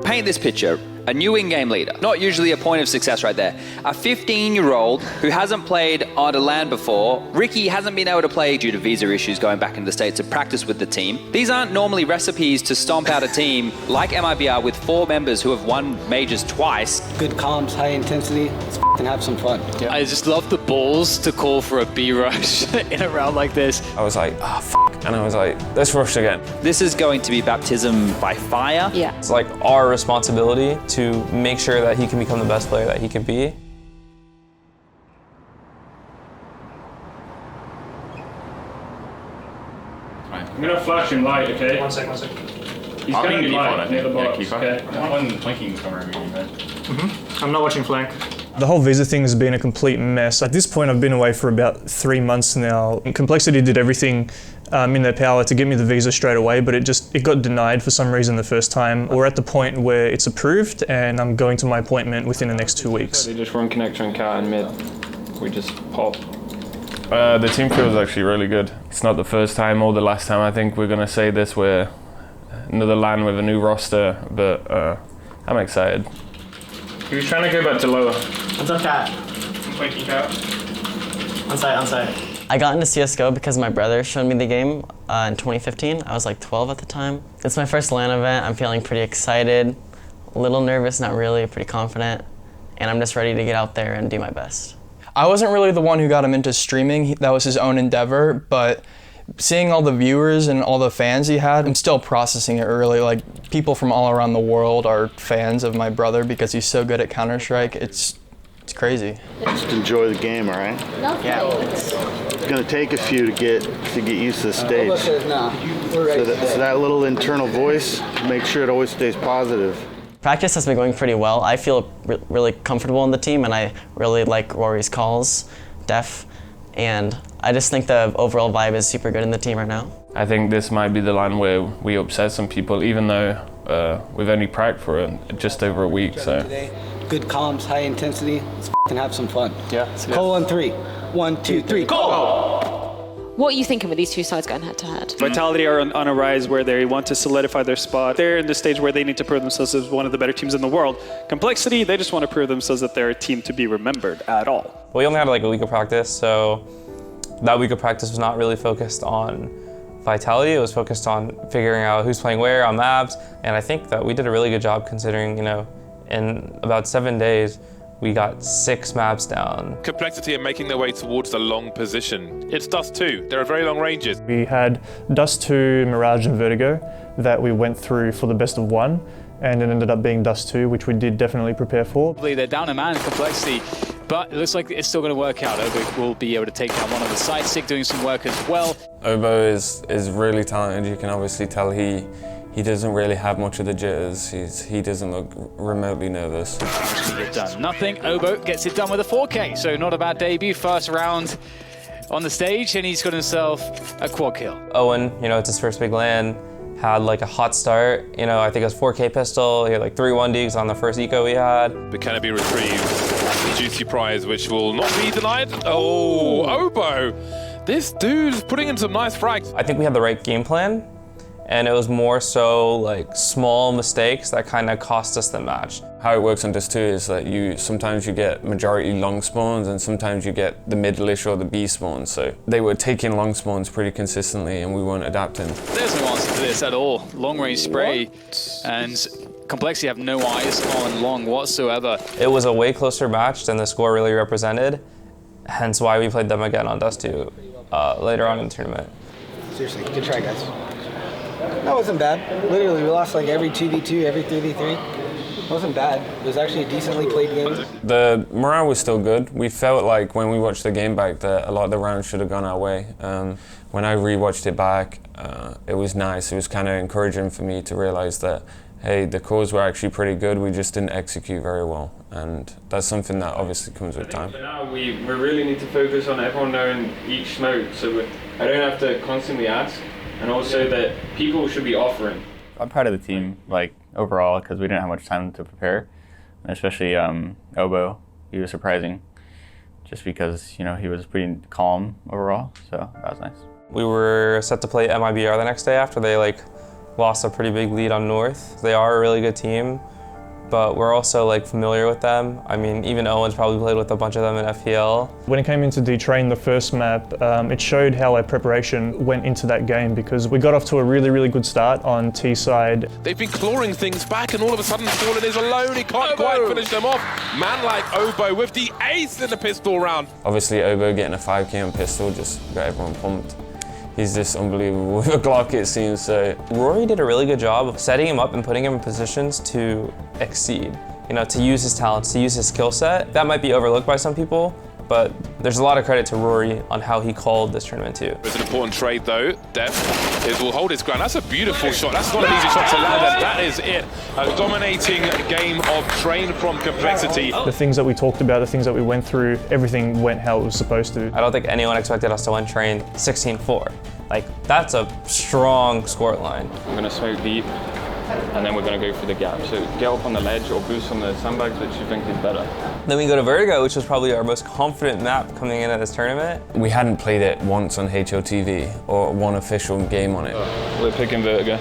paint this picture. A new in-game leader, not usually a point of success right there. A 15-year-old who hasn't played on a LAN before. Ricky hasn't been able to play due to visa issues going back into the States to practice with the team. These aren't normally recipes to stomp out a team like MIBR with 4 members who have won majors twice. Good comms, high intensity, let's f***ing have some fun. Yeah. I just love the balls to call for a B rush in a round like this. I was like, oh, f***, and I was like, let's rush again. This is going to be baptism by fire. Yeah. It's like our responsibility to make sure that he can become the best player that he can be. I'm gonna flash him light, okay? One sec. He's gonna be light near the box, okay? One flanking camera maybe, I'm not watching flank. The whole visa thing has been a complete mess. At this point, I've been away for about 3 months now. Complexity did everything in their power to get me the visa straight away, but it got denied for some reason the first time. We're at the point where it's approved and I'm going to my appointment within the next 2 weeks. They just run connector and cat and mid. We just pop. The team feels actually really good. It's not the first time or the last time I think we're going to say this. We're another LAN with a new roster, but I'm excited. He was trying to go back to lower. What's up, cat? Flanking cat. On site. I got into CSGO because my brother showed me the game in 2015. I was like 12 at the time. It's my first LAN event. I'm feeling pretty excited, a little nervous, not really, pretty confident, and I'm just ready to get out there and do my best. I wasn't really the one who got him into streaming. That was his own endeavor, but seeing all the viewers and all the fans he had, I'm still processing it really. Like, people from all around the world are fans of my brother because he's so good at Counter-Strike. It's crazy. Just enjoy the game, all right? Yeah. It's gonna take a few to get used to the stage. So that little internal voice, make sure it always stays positive. Practice has been going pretty well. I feel really comfortable in the team, and I really like Rory's calls, Def, and I just think the overall vibe is super good in the team right now. I think this might be the LAN where we upset some people, even though we've only practiced for just over a week. So. Good comms, high intensity, let's f***ing have some fun. Yeah. Call on 3. 1, 2, 3, go! What are you thinking with these two sides going head to head? Vitality are on a rise where they want to solidify their spot. They're in the stage where they need to prove themselves as one of the better teams in the world. Complexity, they just want to prove themselves that they're a team to be remembered at all. We only had like a week of practice, so that week of practice was not really focused on Vitality. It was focused on figuring out who's playing where on maps, and I think that we did a really good job considering, in about 7 days, we got 6 maps down. Complexity are making their way towards the long position. It's Dust 2. There are very long ranges. We had Dust 2, Mirage and Vertigo that we went through for the best of 1, and it ended up being Dust 2, which we did definitely prepare for. They're down a man in Complexity, but it looks like it's still going to work out. Obo will be able to take down one of the sides. Sick doing some work as well. Obo is really talented. You can obviously tell he doesn't really have much of the jitters. He doesn't look remotely nervous. Get done. Nothing. Obo gets it done with a 4K, so not a bad debut. First round on the stage, and he's got himself a quad kill. Owen, it's his first big LAN, had like a hot start. I think it was 4K pistol. He had like 3 1Ds on the first eco we had. But can it be retrieved? The juicy prize, which will not be denied. Oh, Obo! This dude's putting in some nice frags. I think we had the right game plan, and it was more so like small mistakes that kind of cost us the match. How it works on Dust 2 is that sometimes you get majority long spawns and sometimes you get the middle-ish or the B spawns. So they were taking long spawns pretty consistently and we weren't adapting. There's no answer to this at all. Long range spray and Complexity have no eyes on long whatsoever. It was a way closer match than the score really represented, hence why we played them again on Dust 2 later on in the tournament. Seriously, good try, guys. That wasn't bad. Literally, we lost like every 2v2, every 3v3. It wasn't bad. It was actually a decently played game. The morale was still good. We felt like when we watched the game back that a lot of the rounds should have gone our way. When I rewatched it back, it was nice. It was kind of encouraging for me to realize that, hey, the calls were actually pretty good. We just didn't execute very well. And that's something that obviously comes with time. For now, we really need to focus on everyone knowing each smoke, so I don't have to constantly ask. And also that people should be offering. I'm proud of the team, overall, because we didn't have much time to prepare. And especially Obo, he was surprising, just because he was pretty calm overall. So that was nice. We were set to play MIBR the next day after they lost a pretty big lead on North. They are a really good team. but we're also like familiar with them. I mean, even Owen's probably played with a bunch of them in FPL. When it came into D-Train, the first map, it showed how our preparation went into that game because we got off to a really, really good start on T side. They've been clawing things back, and all of a sudden Fallen is alone. He can't quite finish them off. Man like Obo with the ace in the pistol round. Obviously, Obo getting a 5k on pistol just got everyone pumped. He's just unbelievable with a Glock, it seems. So Rory did a really good job of setting him up and putting him in positions to exceed. You know, to use his talents, to use his skill set. That might be overlooked by some people, but there's a lot of credit to Rory on how he called this tournament too. It's an important trade though. Def will hold his ground. That's a beautiful shot. That's not an easy shot to land, and that is it. A dominating game of Train from Complexity. The things that we talked about, the things that we went through, everything went how it was supposed to. I don't think anyone expected us to win Train 16-4. Like, that's a strong score line. We're gonna smoke deep, and then we're gonna go through the gap. So get up on the ledge or boost on the sandbags, which you think is better. Then we go to Vertigo, which was probably our most confident map coming into this tournament. we hadn't played it once on HOTV or one official game on it. We're picking Vertigo.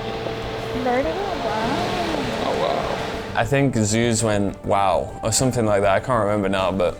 Vertigo? Wow. Oh, wow. I think Zeus went wow or something like that. I can't remember now, but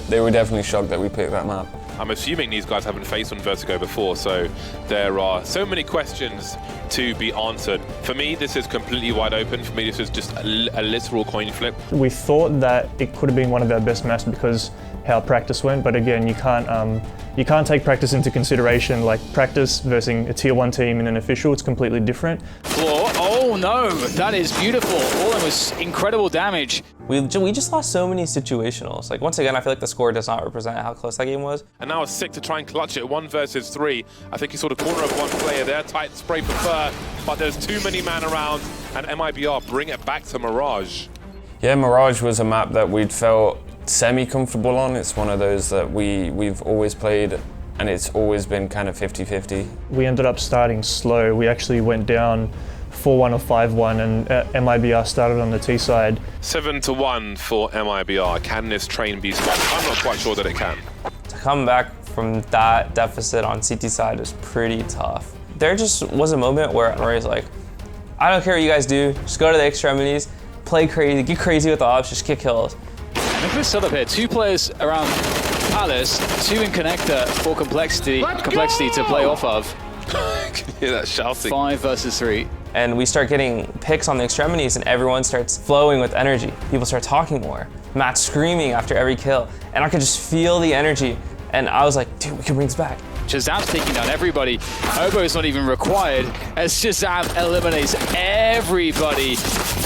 they were definitely shocked that we picked that map. I'm assuming these guys haven't faced on Vertigo before, so there are so many questions to be answered. For me, this is completely wide open. For me, this is just a literal coin flip. We thought that it could have been one of our best maps because how practice went, but again, you can't take practice into consideration. Like practice versus a tier 1 team in an official, it's completely different. Claw, oh no, that is beautiful. All that was incredible damage. We just lost so many situationals. Like once again, I feel like the score does not represent how close that game was. And now it's sick to try and clutch it, 1 versus 3. I think he saw the corner of one player there, tight spray for Fur, but there's too many man around, and MIBR bring it back to Mirage. Yeah, Mirage was a map that we'd felt semi-comfortable on. It's one of those that we've always played, and it's always been kind of 50-50. We ended up starting slow. We actually went down 4-1 or 5-1, and MIBR started on the T side. 7-1 for MIBR. Can this Train be stopped? I'm not quite sure that it can. To come back from that deficit on CT side is pretty tough. There just was a moment where Rory's like, I don't care what you guys do, just go to the extremities, play crazy, get crazy with the ops, just kick kills. Look at this setup here. 2 players around Palace, 2 in connector for complexity to play off of. Can you hear that shouting? 5 versus 3. And we start getting picks on the extremities and everyone starts flowing with energy. People start talking more. Matt's screaming after every kill. And I could just feel the energy. And I was like, dude, we can bring this back. Shazam's taking down everybody. Obo is not even required as Shazam eliminates everybody.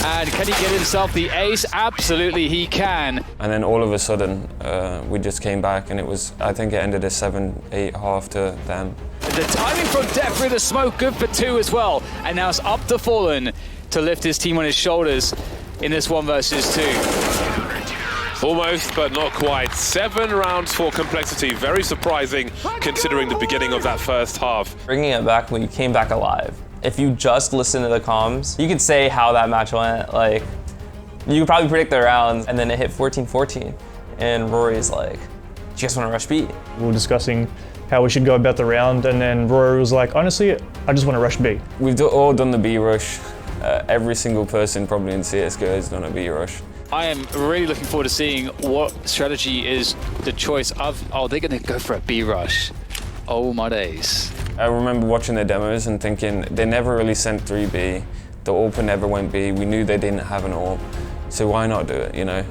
And can he get himself the ace? Absolutely he can. And then all of a sudden, we just came back and it was, I think it ended a 7-8 half to them. The timing from Def through the smoke, good for 2 as well. And now it's up to Fallen to lift his team on his shoulders in this 1 versus 2. Almost, but not quite. 7 rounds for Complexity. Very surprising considering the beginning of that first half. Bringing it back, we came back alive. If you just listen to the comms, you could say how that match went. Like, you could probably predict the rounds, and then it hit 14-14. And Rory's like, do you guys want to rush B? We were discussing how we should go about the round, and then Rory was like, honestly, I just want to rush B. We've all done the B rush. Every single person probably in CSGO has done a B rush. I am really looking forward to seeing what strategy is the choice of. Oh, they're going to go for a B rush. Oh my days. I remember watching their demos and thinking they never really sent 3B. The AWP never went B. We knew they didn't have an AWP, so why not do it, you know?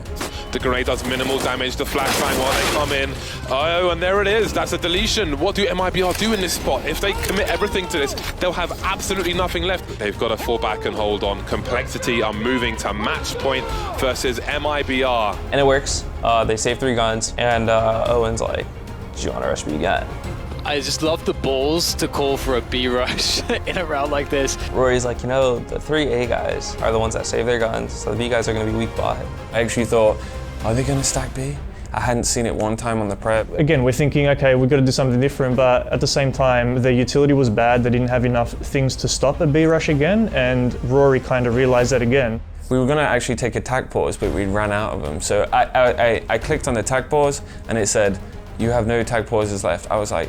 The grenade does minimal damage, the flashbang while they come in. Oh, and there it is, that's a deletion. What do MIBR do in this spot? If they commit everything to this, they'll have absolutely nothing left. They've got to fall back and hold on. Complexity are moving to match point versus MIBR. And it works. They save 3 guns, and Owen's like, do you want to rush me again? I just love the balls to call for a B rush in a round like this. Rory's like, you know, the 3 A guys are the ones that save their guns, so the B guys are going to be weak bot. I actually thought, are they going to stack B? I hadn't seen it one time on the prep. Again, we're thinking, okay, we've got to do something different, but at the same time, the utility was bad. They didn't have enough things to stop a B rush again, and Rory kind of realized that again. We were going to actually take a tac pause, but we ran out of them. So I clicked on the tac pause, and it said, you have no tag pauses left. I was like,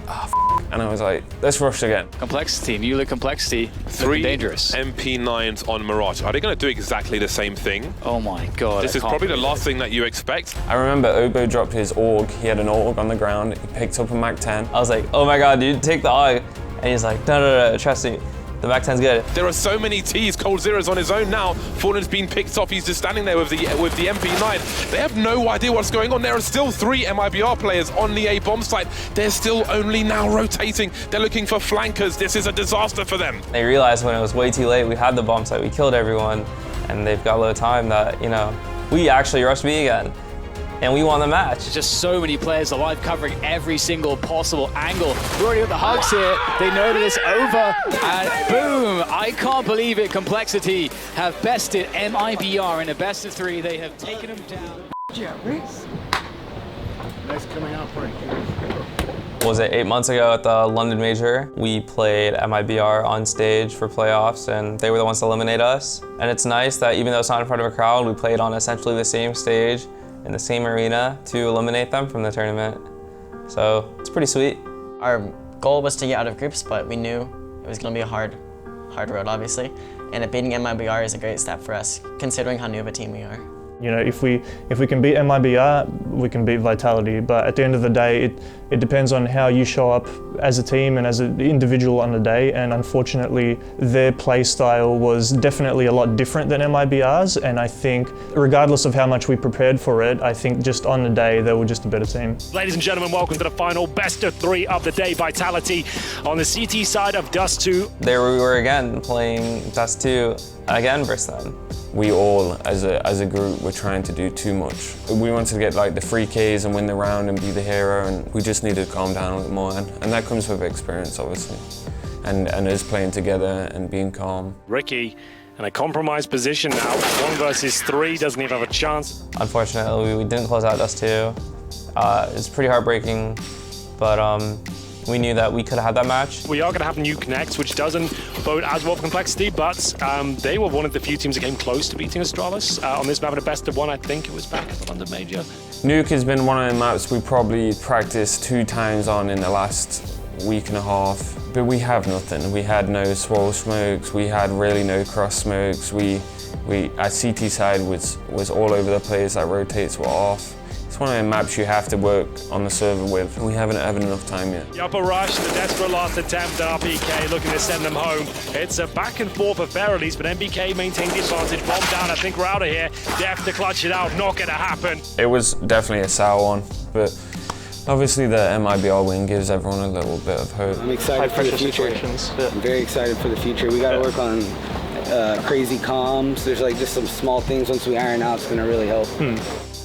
and I was like, let's rush again. Complexity, new Complexity, 3 dangerous. MP9s on Mirage. Are they going to do exactly the same thing? Oh my god. This is probably the last thing that you expect. I remember Obo dropped his AUG. He had an AUG on the ground. He picked up a Mac 10. I was like, oh my god, dude, take the AUG. And he's like, no, trust me. The Mac 10's good. There are so many T's. COLCS on his own now. Fallen's been picked off. He's just standing there with the MP9. They have no idea what's going on. There are still 3 MIBR players on the A bomb site. They're still only now rotating. They're looking for flankers. This is a disaster for them. They realized when it was way too late, we had the bomb site, we killed everyone, and they've got low time that, you know, we actually rushed B again. And we won the match. Just so many players alive, covering every single possible angle. We're already got the hugs here. They know that it's over. And boom, I can't believe it. Complexity have bested MIBR in a best of 3. They have taken them down. Nice coming out party. Was it 8 months ago at the London Major? We played MIBR on stage for playoffs, and they were the ones to eliminate us. And it's nice that even though it's not in front of a crowd, we played on essentially the same stage in the same arena to eliminate them from the tournament. So it's pretty sweet. Our goal was to get out of groups, but we knew it was going to be a hard road, obviously. And beating MIBR is a great step for us, considering how new of a team we are. You know, if we can beat MIBR, we can beat Vitality. But at the end of the day, it depends on how you show up as a team and as an individual on the day. And unfortunately, their play style was definitely a lot different than MIBR's. And I think, regardless of how much we prepared for it, I think just on the day, they were just a better team. Ladies and gentlemen, welcome to the final best of 3 of the day. Vitality on the CT side of Dust 2. There we were again, playing Dust 2 again versus them. We all, as a group, were trying to do too much. We wanted to get like the free Ks and win the round and be the hero, and we just needed to calm down a little more, and that comes with experience, obviously, and us playing together and being calm. Ricky in a compromised position now. 1 versus 3, doesn't even have a chance. Unfortunately, we didn't close out Dust 2. It's pretty heartbreaking, but we knew that we could have had that match. We are going to have New Connect, which doesn't bode as well for Complexity, but they were one of the few teams that came close to beating Astralis on this map in a best of 1. I think it was back at the London Major. Nuke has been one of the maps we probably practiced 2 times on in the last week and a half, but we have nothing. We had no swirl smokes, we had really no cross smokes. Our CT side was all over the place, our rotates were off. It's one of the maps you have to work on the server with. We haven't had enough time yet. The upper rush, the desperate last attempt, and RPK looking to send them home. It's a back and forth affair at least, but MBK maintained the advantage. Bomb down, I think we're out of here. Def to clutch it out, not gonna happen. It was definitely a sour one, but obviously the MIBR win gives everyone a little bit of hope. I'm excited for the future. I'm very excited for the future. We gotta work on crazy comms. There's like just some small things once we iron out, it's gonna really help.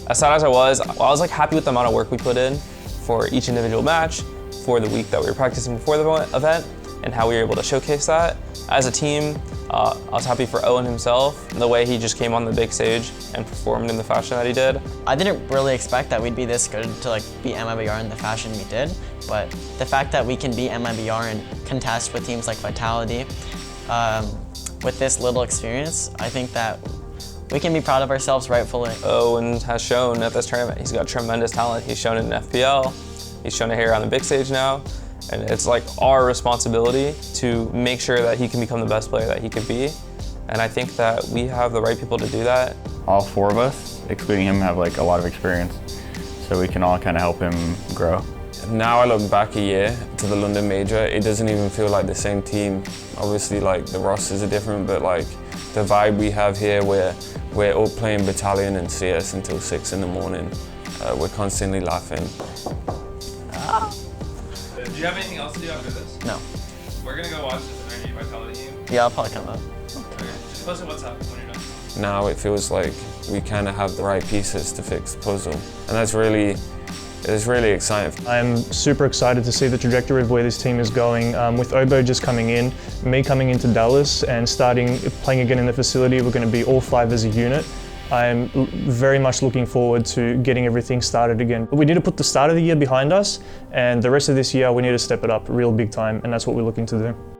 As sad as I was like happy with the amount of work we put in for each individual match, for the week that we were practicing before the event, and how we were able to showcase that. As a team, I was happy for Owen himself, the way he just came on the big stage and performed in the fashion that he did. I didn't really expect that we'd be this good to like beat MIBR in the fashion we did, but the fact that we can beat MIBR and contest with teams like Vitality, with this little experience, I think that we can be proud of ourselves rightfully. Owen has shown at this tournament, he's got tremendous talent. He's shown it in FPL, he's shown it here on the big stage now, and it's like our responsibility to make sure that he can become the best player that he could be. And I think that we have the right people to do that. All 4 of us, excluding him, have like a lot of experience, so we can all kind of help him grow. Now I look back a year to the London Major, it doesn't even feel like the same team. Obviously, like the rosters are different, but like the vibe we have here, we're all playing Battalion and CS until 6 in the morning. We're constantly laughing. Do you have anything else to do after this? No. We're gonna go watch this energy Vitality game. Yeah, I'll probably come up. Okay. Just post it WhatsApp when you're done. Now it feels like we kind of have the right pieces to fix the puzzle, and it's really exciting. I'm super excited to see the trajectory of where this team is going. With Obo just coming in, me coming into Dallas and playing again in the facility, we're going to be all 5 as a unit. I'm very much looking forward to getting everything started again. We need to put the start of the year behind us, and the rest of this year we need to step it up real big time, and that's what we're looking to do.